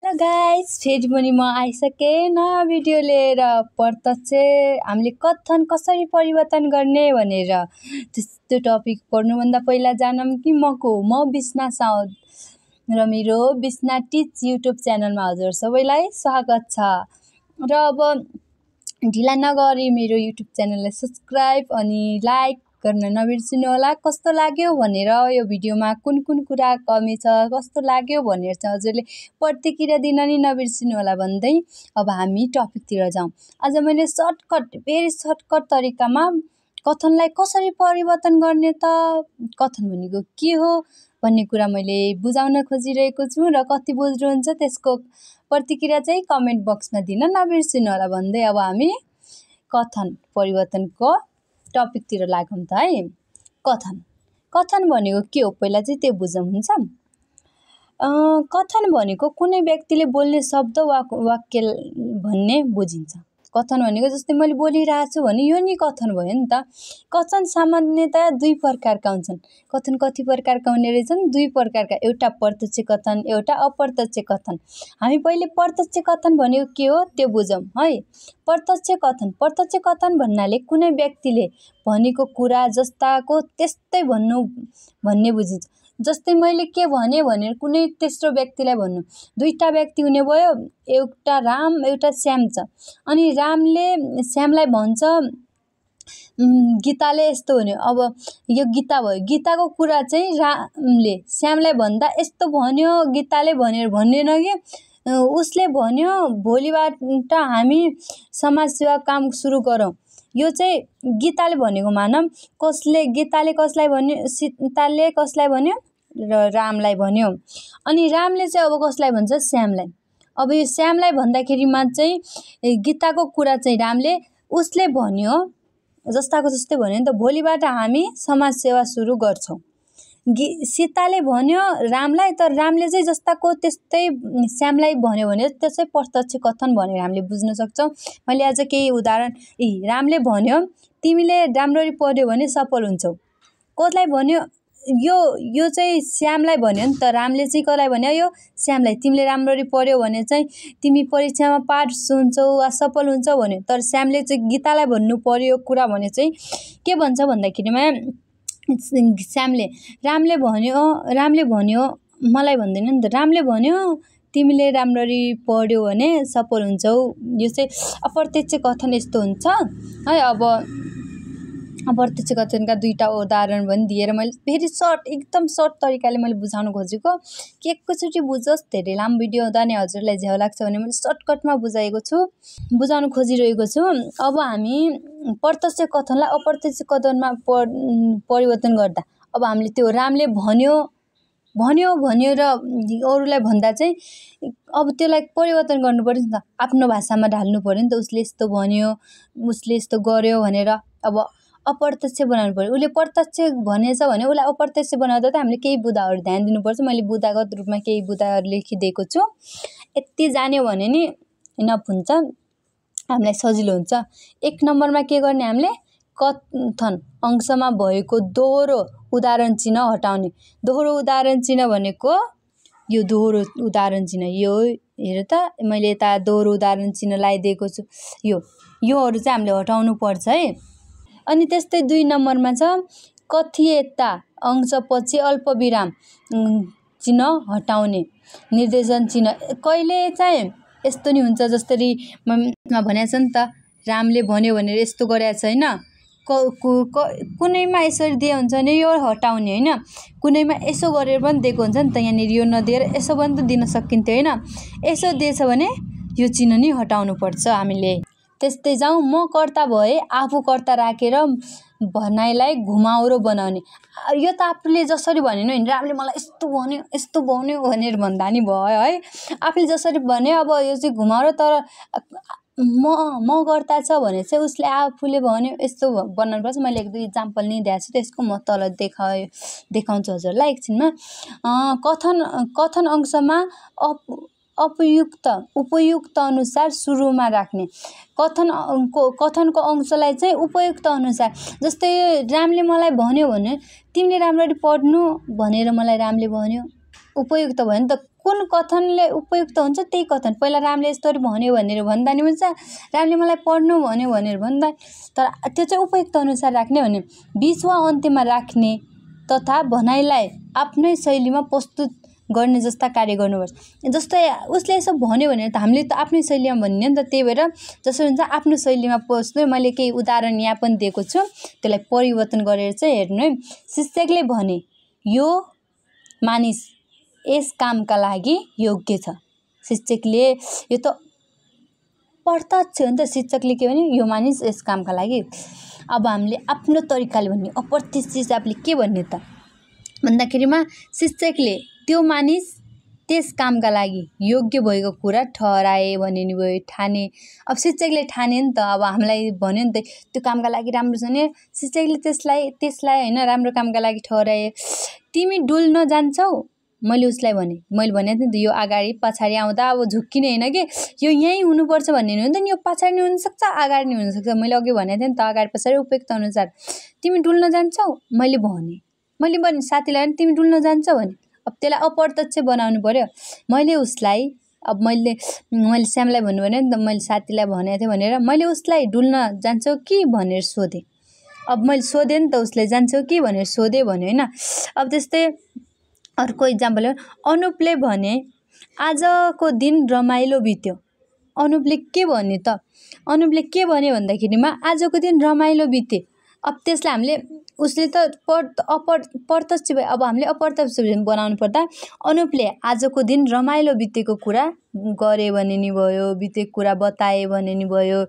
Hello guys, फेरि पनि म आइसकेँ नयाँ भिडियो लिएर। प्रत्यक्ष हामीले कथन कसरी परिवर्तन गर्ने भनेर त्यस्तो टपिक पढ्नुभन्दा पहिला जानौँ कि म बिस्ना साउद र मेरो बिस्ना टिच युट्युब च्यानलमा हजुर सबैलाई स्वागत छ। र अब ढिला नगरी मेरो युट्युब च्यानललाई सब्सक्राइब अनि लाइक गर्न नबिर्सिनु होला। कस्तो लाग्यो भनेर यो भिडियोमा कुन कुन कुरा कमी छ, कस्तो लाग्यो भनेर चाहिँ हजुरले प्रतिक्रिया दिन नि नबिर्सिनु होला भन्दै अब हामी टपिकतिर जाउँ। आज मैले भेरी सर्टकट तरिकामा कथनलाई कसरी परिवर्तन गर्ने त, कथन भनेको के हो भन्ने कुरा मैले बुझाउन खोजिरहेको छु र कति बुझ्नुहुन्छ त्यसको प्रतिक्रिया चाहिँ कमेन्ट बक्समा दिन नबिर्सिनु होला भन्दै अब हामी कथन परिवर्तनको टपिकतिर लागौँ त है। कथन भनेको के हो पहिला चाहिँ त्यो बुझौँ हुन्छ। कथन भनेको कुनै व्यक्तिले बोल्ने शब्द वा वाक्य भन्ने बुझिन्छ। कथन भनेको जस्तै मैले बोलिरहेको छु भने यो नि कथन भयो नि त। कथन सामान्यतया दुई प्रकारका हुन्छन्। कथन कति प्रकारका हुने रहेछन्? दुई प्रकारका, एउटा प्रत्यक्ष कथन, एउटा अप्रत्यक्ष कथन। हामी पहिले प्रत्यक्ष कथन भनेको के हो त्यो बुझौँ है। प्रत्यक्ष कथन भन्नाले कुनै व्यक्तिले भनेको कुरा जस्ताको त्यस्तै भन्ने बुझिन्छ। जस्तै मैले के भने भनेर कुनै तेस्रो व्यक्तिलाई भन्नु। दुईटा व्यक्ति हुने भयो, एउटा राम एउटा श्याम छ। अनि रामले श्यामलाई भन्छ गीताले यस्तो भन्यो। अब यो गीता भयो, गीताको कुरा चाहिँ रामले श्यामलाई भन्दा यस्तो भन्यो गीताले भनेर भन्दैन कि उसले भन्यो भोलिबाट हामी समाजसेवा काम सुरु गरौँ। यो चाहिँ गीताले भनेको मानौँ। गीताले कसलाई भन्यो? सीताले कसलाई भन्यो? रामलाई भन्यो। अनि रामले चाहिँ अब कसलाई भन्छ? श्यामलाई। अब यो श्यामलाई भन्दाखेरिमा चाहिँ गीताको कुरा चाहिँ रामले उसले भन्यो जस्ताको जस्तै भन्यो नि त, भोलिबाट हामी समाजसेवा सुरु गर्छौँ। सीताले भन्यो रामलाई, तर रामले चाहिँ जस्ताको त्यस्तै श्यामलाई भन्यो भने त्यो चाहिँ प्रत्यक्ष कथन भनेर हामीले बुझ्न सक्छौँ। मैले आज केही उदाहरण, रामले भन्यो तिमीले राम्ररी पढ्यो भने सफल हुन्छौ। कसलाई भन्यो? यो चाहिँ श्यामलाई भन्यो नि त। रामले चाहिँ कसलाई भन्यो? यो श्यामलाई। तिमीले राम्ररी पढ्यौ भने चाहिँ तिमी परीक्षामा पास हुन्छौ वा सफल हुन्छौ भन्यो। तर श्यामले चाहिँ गीतालाई भन्नु पर्यो कुरा भने चाहिँ के भन्छ भन्दाखेरिमा रामले भन्यो मलाई भन्दैन नि त। रामले भन्यो तिमीले राम्ररी पढ्यौ भने सफल हुन्छौ। यो चाहिँ अप्रत्यक्ष कथन यस्तो हुन्छ है। अब अप्रत्यक्ष कथनका दुईटा उदाहरण पनि दिएर मैले फेरि एकदम सर्ट तरिकाले मैले बुझाउन खोजेको कि एकैचोटि बुझोस्। धेरै लामो भिडियो हुँदा नि हजुरलाई झ्याउ लाग्छ भने मैले सर्टकटमा बुझाउन खोजिरहेको छु। अब हामी प्रत्यक्ष कथनलाई अप्रत्यक्ष कथनमा परिवर्तन गर्दा अब हामीले त्यो रामले भन्यो र अरूलाई भन्दा चाहिँ अब त्यसलाई परिवर्तन गर्नु पर्यो नि त। आफ्नो भाषामा ढाल्नु पर्यो नि त। उसले यस्तो भन्यो, उसले यस्तो गर्यो भनेर अब अप्रत्यक्ष बनाउनु पर्यो। उसले प्रत्यक्ष भनेछ भने उसलाई अप्रत्यक्ष बनाउँदा त हामीले केही बुदाहरू ध्यान दिनुपर्छ। मैले बुदागत रूपमा केही बुदाहरू लेखिदिएको छु। यति जान्यो भने नि इनफ हुन्छ, हामीलाई सजिलो हुन्छ। एक नम्बरमा के गर्ने हामीले? कथन अंशमा भएको दोहोरो उदाहरण चिन्ह हटाउने। दोहोरो उदाहरण चिन्ह भनेको यो दोहोरो उदाहरण चिन्ह, यो हेर त मैले यता दोहोरो उदाहरण चिन्ह लगाइदिएको छु। योहरू चाहिँ हामीले हटाउनु पर्छ है। अनि त्यस्तै दुई नम्बरमा छ कथ्यता अंशपछि अल्पविराम चिन्ह हटाउने। निर्देशन चिन्ह कहिले चाहिँ यस्तो नि हुन्छ, जसरी भनेको छ नि त, रामले भन्यो भनेर यस्तो गरेको छैन। कुनैमा यसरी दिए हुन्छ भने यो हटाउने होइन, कुनैमा यसो गरेर पनि दिएको हुन्छ नि त। यहाँनिर यो नदिएर यसो पनि त दिन सकिन्थ्यो होइन। यसो दिएछ भने यो चिन्ह नि हटाउनु पर्छ हामीले। त्यस्तै जाउँ, म कर्ता भए आफू कर्ता राखेर भनाइलाई घुमाउरो बनाउने। यो त आफूले जसरी भनेन होइन, रामले मलाई यस्तो भन्यो भनेर भन्दा नि भयो है। आफूले जसरी भन्यो अब यो चाहिँ घुमाउरो, तर म कर्ता छ भने चाहिँ उसले आफूले भन्यो यस्तो बनाउनु पर्छ। मैले एक दुई इक्जाम्पल नि दिएको छु, त्यसको म तल देखाउँछु हजुरलाई एकछिनमा। कथन अंशमा उपयुक्त अनुसार सुरुमा राख्ने। कथनको अंशलाई चाहिँ उपयुक्त अनुसार, जस्तै रामले मलाई भन्यो भने तिमीले राम्ररी पढ्नु भनेर मलाई रामले भन्यो, उपयुक्त भयो नि त। कुन कथनले उपयुक्त हुन्छ त्यही कथन। पहिला रामले यस्तोरी भन्यो भनेर भन्दा नि हुन्छ, रामले मलाई पढ्नु भन्यो भनेर भन्दा, तर त्यो चाहिँ उपयुक्त अनुसार राख्ने भने बीच वा अन्त्यमा राख्ने तथा भनाइलाई आफ्नै शैलीमा प्रस्तुत गर्ने जस्ता कार्य गर्नुपर्छ। जस्तै उसले यसो भन्यो भनेर त हामीले त आफ्नै शैलीमा भन्ने नि त, त्यही भएर जसरी हुन्छ आफ्नो शैलीमा पस्नु। मैले केही उदाहरण यहाँ पनि दिएको छु, त्यसलाई परिवर्तन गरेर चाहिँ हेर्नु है। शिक्षकले भने यो मानिस यस कामका लागि योग्य छ। शिक्षकले, यो त प्रत्यक्ष हो नि त, शिक्षकले के भने यो मानिस यस कामका लागि। अब हामीले आफ्नो तरिकाले भन्ने, अप्रत्यक्ष हिसाबले के भन्ने त भन्दाखेरिमा शिक्षकले त्यो मानिस त्यस कामका लागि योग्य भएको कुरा ठहराए भने नि भयो, ठाने। अब शिक्षकले ठाने नि त, अब हामीलाई भन्यो नि त त्यो कामका लागि राम्रो छ नि, शिक्षकले त्यसलाई होइन राम्रो कामका लागि ठहराए। तिमी डुल्न जान्छौ, मैले उसलाई मैले भनेको थिएँ नि त यो अगाडि पछाडि आउँदा अब झुक्किने होइन कि यो यहीँ हुनुपर्छ भन्ने नि हो नि त, यो पछाडि नि हुनसक्छ अगाडि नि हुनसक्छ। मैले अघि भनेको थिएँ नि त अगाडि पछाडि उपयुक्त अनुसार। तिमी डुल्न जान्छौ, मैले भने साथीलाई भने तिमी डुल्न जान्छौ भने, अब त्यसलाई अप्रत्यक्ष बनाउनु पर्यो। मैले उसलाई, अब मैले श्यामलाई भन्नु भने नि त मैले साथीलाई भनेको थिएँ भनेर, मैले उसलाई डुल्न जान्छौ कि भनेर सोधेँ। अब मैले सोधेँ नि त उसले जान्छौ कि भनेर सोधेँ भन्यो होइन। अब त्यस्तै अर्को इक्जाम्पल हो, अनुपले भने आजको दिन रमाइलो बित्यो। अनुपले के भन्यो त, अनुपले के भन्यो भन्दाखेरिमा आजको दिन रमाइलो बित्यो। अब त्यसलाई हामीले, उसले त प्रत्यक्ष भयो, अब हामीले अप्रत्यक्ष बनाउनु पर्दा अनुपले आजको दिन रमाइलो बितेको कुरा गरे भने नि भयो, बितेको कुरा बताए भने नि भयो।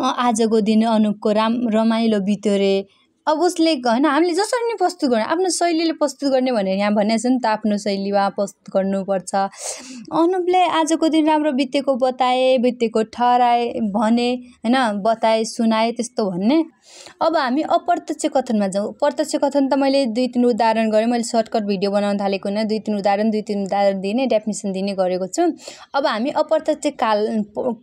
आजको दिन अनुपको रमाइलो बित्यो रे। अब उसले होइन, हामीले जसरी नि प्रस्तुत गर्ने, आफ्नो शैलीले प्रस्तुत गर्ने भनेर यहाँ भनेको छ नि त, आफ्नो शैलीमा प्रस्तुत गर्नुपर्छ। अनुपले आजको दिन राम्रो बितेको बताए, बितेको ठहराए भने होइन, बताए सुनाए त्यस्तो भन्ने। अब हामी अप्रत्यक्ष कथनमा जाउँ। प्रत्यक्ष कथन त मैले 2-3 उदाहरण गरेँ, मैले सर्टकट भिडियो बनाउन थालेको होइन, 2-3 उदाहरण दिने, डेफिनेसन दिने गरेको छु। अब हामी अप्रत्यक्ष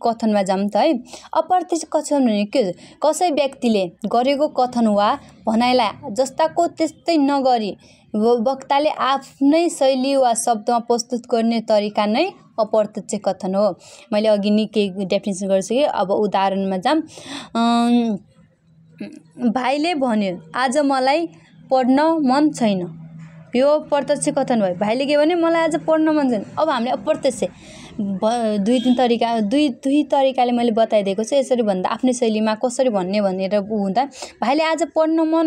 कथनमा जाउँ त है। अप्रत्यक्ष कथन भने के हो, कसै व्यक्तिले गरेको कथन वा भनाइलाई जस्ताको त्यस्तै नगरी वक्ताले आफ्नै शैली वा शब्दमा प्रस्तुत गर्ने तरिका नै अप्रत्यक्ष कथन हो। मैले अघि नै केही डेफिनेसन गरिसकेँ। अब उदाहरणमा जाऊँ। भाइले भन्यो आज मलाई पढ्न मन छैन। यो प्रत्यक्ष कथन भयो। भाइले के भन्यो, मलाई आज पढ्न मन छैन। अब हामीले अप्रत्यक्ष दुई तरिकाले मैले बताइदिएको छु। यसरी भन्दा आफ्नै शैलीमा कसरी भन्ने भनेर हुँदा, भाइले आज पढ्न मन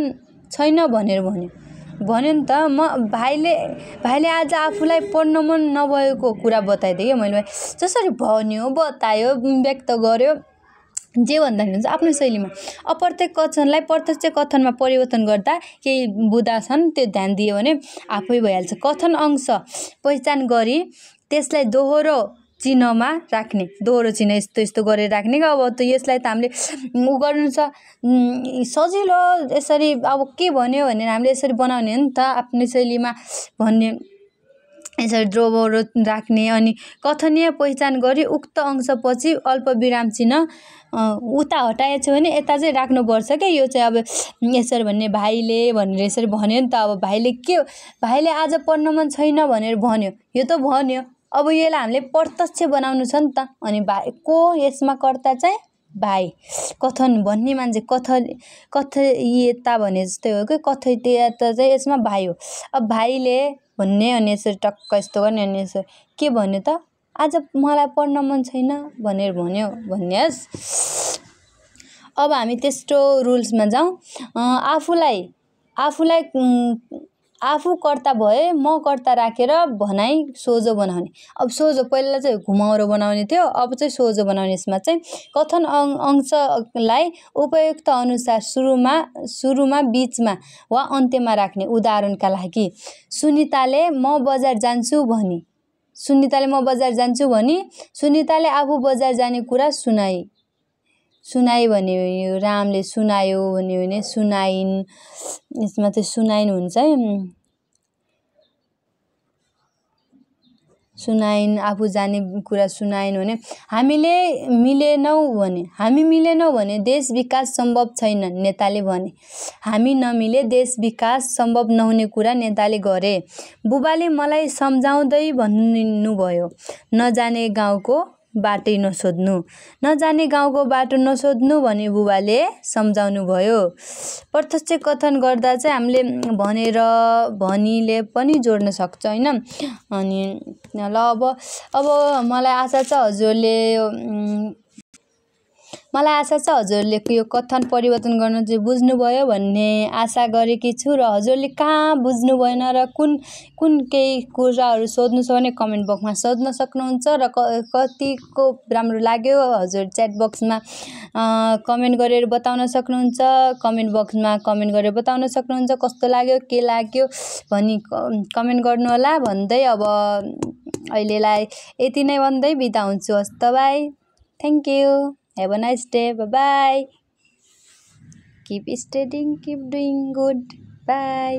छैन भनेर भन्यो नि त। भाइले आज आफूलाई पढ्न मन नभएको कुरा बताइदिएँ क्या मैले। जसरी भन्यो, बतायो, व्यक्त गर्यो, जे भन्दा हुन्छ आफ्नो शैलीमा। अप्रत्यक्ष कथनलाई प्रत्यक्ष कथनमा परिवर्तन गर्दा केही बुँदा छन्, त्यो ध्यान दियो भने आफै भइहाल्छ। कथन अंश पहिचान गरी त्यसलाई दोहोरो चिन्हमा राख्ने, दोहोरो चिन्ह यस्तो गरेर राख्ने क्या। अब त यसलाई त हामीले गर्नु छ सजिलो, यसरी अब के भन्यो भनेर हामीले यसरी बनाउने हो नि त, आफ्नै शैलीमा भन्ने, यसरी दोहोरो राख्ने। अनि कथनीय पहिचान गरी उक्त अंशपछि अल्प विराम चिन्ह उता हटाएछ भने यता चाहिँ राख्नुपर्छ क्या। यो चाहिँ अब यसरी भन्ने, भाइले भनेर यसरी भन्यो नि त। अब भाइले आज पढ्न मन छैन भनेर भन्यो, यो त भन्यो। अब यसलाई हामीले प्रत्यक्ष बनाउनु छ नि त। अनि भाइको यसमा कर्ता चाहिँ भाइ, कथन भन्ने मान्छे, कथयिता भने जस्तै हो कि, कथयिता चाहिँ यसमा भाइ हो। अब भाइले भन्ने अनि यसरी टक्क यस्तो गर्ने, अनि यसरी के भन्यो त, आज मलाई पढ्न मन छैन भनेर भन्यो भन्नेस्। अब हामी त्यस्तो रुल्समा जाउँ। आफू कर्ता भए म कर्ता राखेर भनाइ सोझो बनाउने। अब सोझो पहिला चाहिँ घुमाउरो बनाउने थियो, अब चाहिँ सोझो बनाउने। यसमा चाहिँ कथन अंशलाई उपयुक्त अनुसार सुरुमा बीचमा वा अन्त्यमा राख्ने। उदाहरणका लागि सुनिताले म बजार जान्छु भनी, सुनिताले आफू बजार जाने कुरा सुनाई भन्यो, रामले सुनायो भन्यो भने सुनाइन्। यसमा चाहिँ सुनाइन् हुन्छ है। सुनाइन्, आफू जाने कुरा सुनाइन् भने हामी मिलेनौँ भने देश विकास सम्भव छैन नेताले भने। हामी नमिले देश विकास सम्भव नहुने कुरा नेताले गरे। बुबाले मलाई सम्झाउँदै भन्नुभयो, नजाने गाउँको बाटो नसोध्नु भने बुबाले सम्झाउनु भयो। प्रत्यक्ष कथन गर्दा चाहिँ हामीले भनेर भनीले पनि जोड्न सक्छ होइन। अनि ल अब मलाई आशा छ हजुरले यो कथन परिवर्तन गर्न चाहिँ बुझ्नुभयो भन्ने आशा गरेकी छु। र हजुरले कहाँ बुझ्नु भएन र कुन केही कुराहरू सोध्नु छ भने कमेन्ट बक्समा सोध्न सक्नुहुन्छ। र कतिको राम्रो लाग्यो हजुर च्याट बक्समा कमेन्ट गरेर बताउन सक्नुहुन्छ। कस्तो लाग्यो के लाग्यो भनी कमेन्ट गर्नु होला भन्दै अब अहिलेलाई यति नै भन्दै बिदा हुन्छु। हस् त by, thank you, have a nice day, by, keep studying, keep doing good, by.